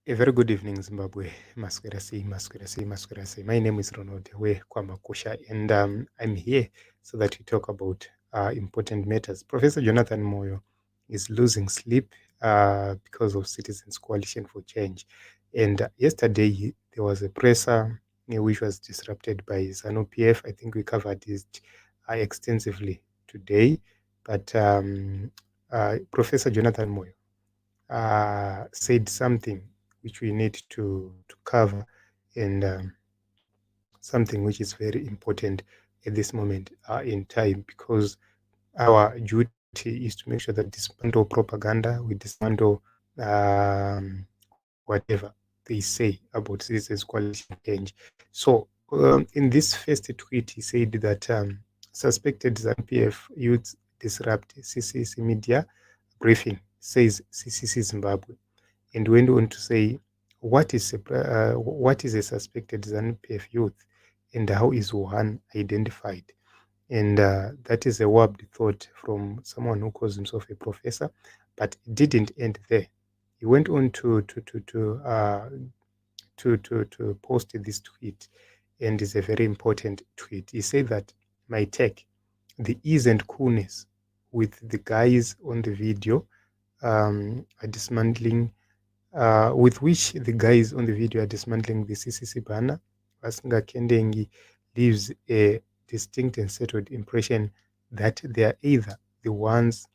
A very good evening, Zimbabwe. Masquerasi, Masquerasi, Masquerasi. My name is Ronald We Kwamakusha, and I'm here so that we talk about important matters. Professor Jonathan Moyo is losing sleep because of Citizens Coalition for Change. And yesterday, there was a presser which was disrupted by ZANU PF. I think we covered this extensively today. But Professor Jonathan Moyo said something which we need to cover, and something which is very important at this moment in time, because our duty is to make sure that dismantle propaganda, we dismantle whatever they say about citizens coalition change. So in this first tweet, he said that suspected ZANU-PF youths disrupt CCC media briefing, says CCC Zimbabwe, and went on to say, what is a suspected ZANU-PF youth, and how is one identified? And that is a warped thought from someone who calls himself a professor, but it didn't end there. He went on to post this tweet, and it's a very important tweet. He said that my take, the ease and coolness with the guys on the video are dismantling, with which the guys on the video are dismantling the CCC banner, Vasinga Kendengi leaves a distinct and settled impression that they are either the ones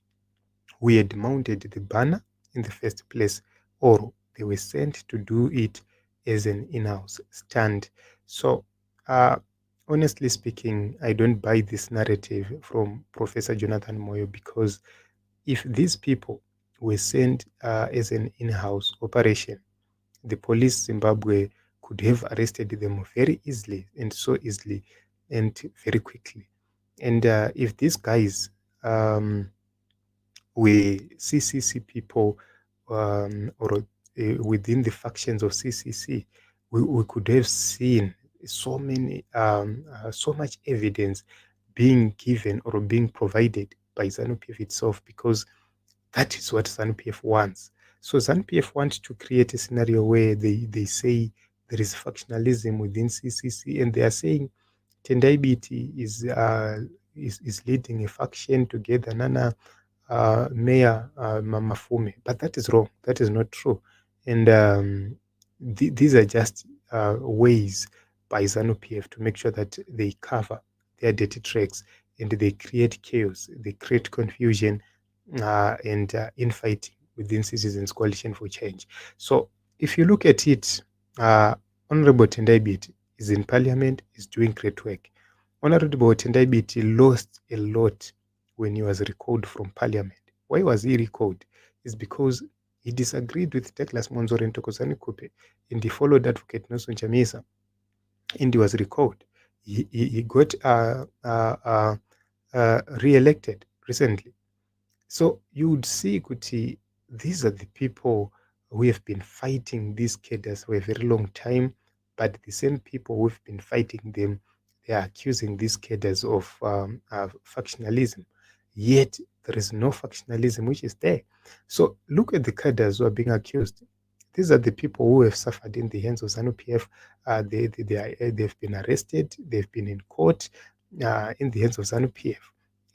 who had mounted the banner in the first place, or they were sent to do it as an in-house stand. So, honestly speaking, I don't buy this narrative from Professor Jonathan Moyo, because if these people were sent as an in-house operation, the police Zimbabwe could have arrested them very easily, and so easily and very quickly. And if these guys were CCC people, or within the factions of CCC, we could have seen so much evidence being given or being provided by ZANU-PF itself, because that is what ZANU-PF wants. So ZANU-PF wants to create a scenario where they say there is factionalism within CCC, and they are saying Tendai Biti is leading a faction together, Nana Mayor Mamafume. But that is wrong. That is not true. And these are just ways by ZANU-PF to make sure that they cover their dirty tracks, and they create chaos, they create confusion, and infighting within Citizens Coalition for Change. So if you look at it, Honorable Tendai Biti is in Parliament, is doing great work. Honorable Tendai Biti lost a lot when he was recalled from Parliament. Why was he recalled? It's because he disagreed with Douglas Monzore and Thokozani Kupe, and he followed Advocate Nelson Chamisa, and he was recalled. He got re-elected recently. So you would see, Kuti, these are the people who have been fighting these cadres for a very long time, but the same people who have been fighting them, they are accusing these cadres of factionalism. Yet there is no factionalism which is there. So look at the cadres who are being accused. These are the people who have suffered in the hands of ZANU-PF. They've been arrested, they've been in court in the hands of ZANU-PF.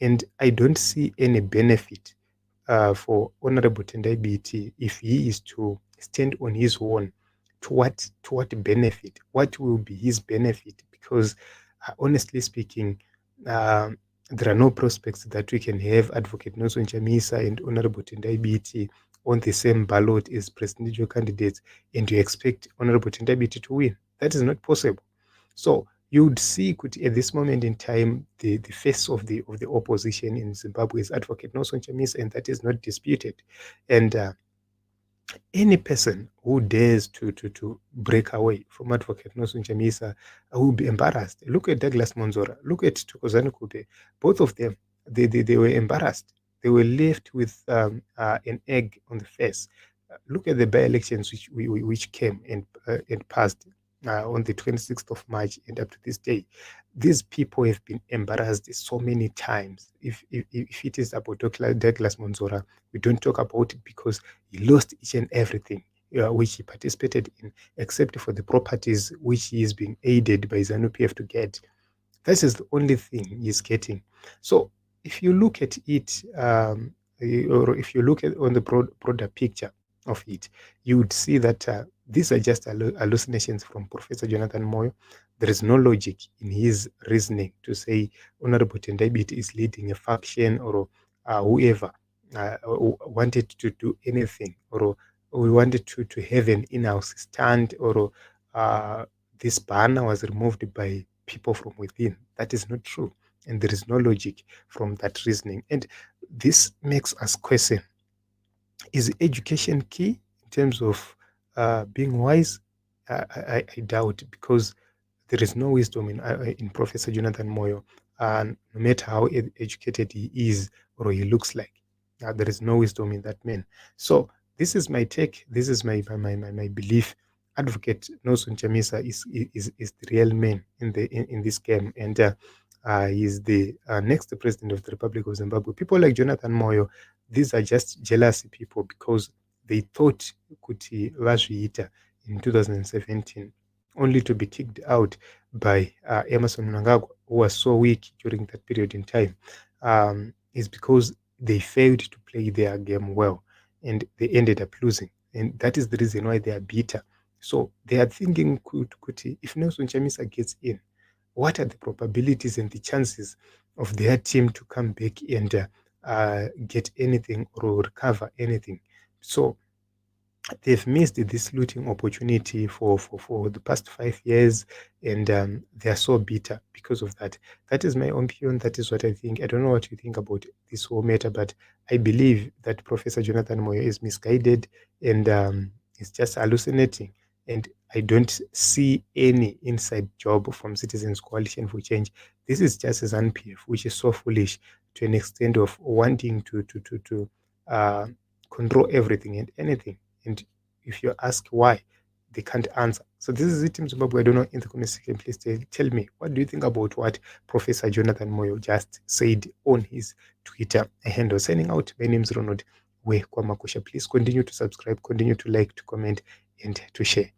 And I don't see any benefit for Honorable Tendai Biti if he is to stand on his own. To what benefit? What will be his benefit? Because honestly speaking, there are no prospects that we can have Advocate Nelson Chamisa and Honorable Tendai Biti on the same ballot as presidential candidates, and you expect Honorable Tendai Biti to win. That is not possible. So you would see at this moment in time, the face of the opposition in Zimbabwe is Advocate Nelson Chamisa, and that is not disputed. And any person who dares to break away from Advocate Nelson Chamisa will be embarrassed. Look at Douglas Monzora. Look at Thokozani Kupe. Both of them, they were embarrassed. They were left with an egg on the face. Look at the by-elections which came and passed on the 26th of March and up to this day. These people have been embarrassed so many times. If it is about Douglas Monzora, we don't talk about it because he lost each and everything. which he participated in, except for the properties which he is being aided by ZANU-PF to get. This is the only thing he's getting. So if you look at it, or if you look at on the broader picture of it, you would see that these are just hallucinations from Professor Jonathan Moyo. There is no logic in his reasoning to say Honorable Tendai is leading a faction, or whoever wanted to do anything, or we wanted to have an in-house stand, or this banner was removed by people from within. That is not true. And there is no logic from that reasoning. And this makes us question, is education key in terms of being wise? I doubt, because there is no wisdom in Professor Jonathan Moyo, and no matter how educated he is or he looks like, there is no wisdom in that man. So this is my take. This is my belief. Advocate Nelson Chamisa is the real man in this game, and he's the next president of the Republic of Zimbabwe. People like Jonathan Moyo, these are just jealous people, because they thought Kuti vazviita in 2017, only to be kicked out by Emerson Mnangagwa, who was so weak during that period in time. Is because they failed to play their game well, and they ended up losing. And that is the reason why they are bitter. So they are thinking, Kuti, if Nelson Chamisa gets in, what are the probabilities and the chances of their team to come back and get anything or recover anything? So they've missed this looting opportunity for the past 5 years, and they are so bitter because of that. That is my opinion. That is what I think. I don't know what you think about this whole matter, but I believe that Professor Jonathan Moyo is misguided, and is just hallucinating. And I don't see any inside job from Citizens Coalition for Change. This is just as ZANU-PF, which is so foolish to an extent of wanting to control everything and anything. And if you ask why, they can't answer. So this is it, Team Zimbabwe. I don't know, in the comment section, please tell me, what do you think about what Professor Jonathan Moyo just said on his Twitter handle? Signing out, my name is Ronald Kwamakusha. Please continue to subscribe, continue to like, to comment, and to share.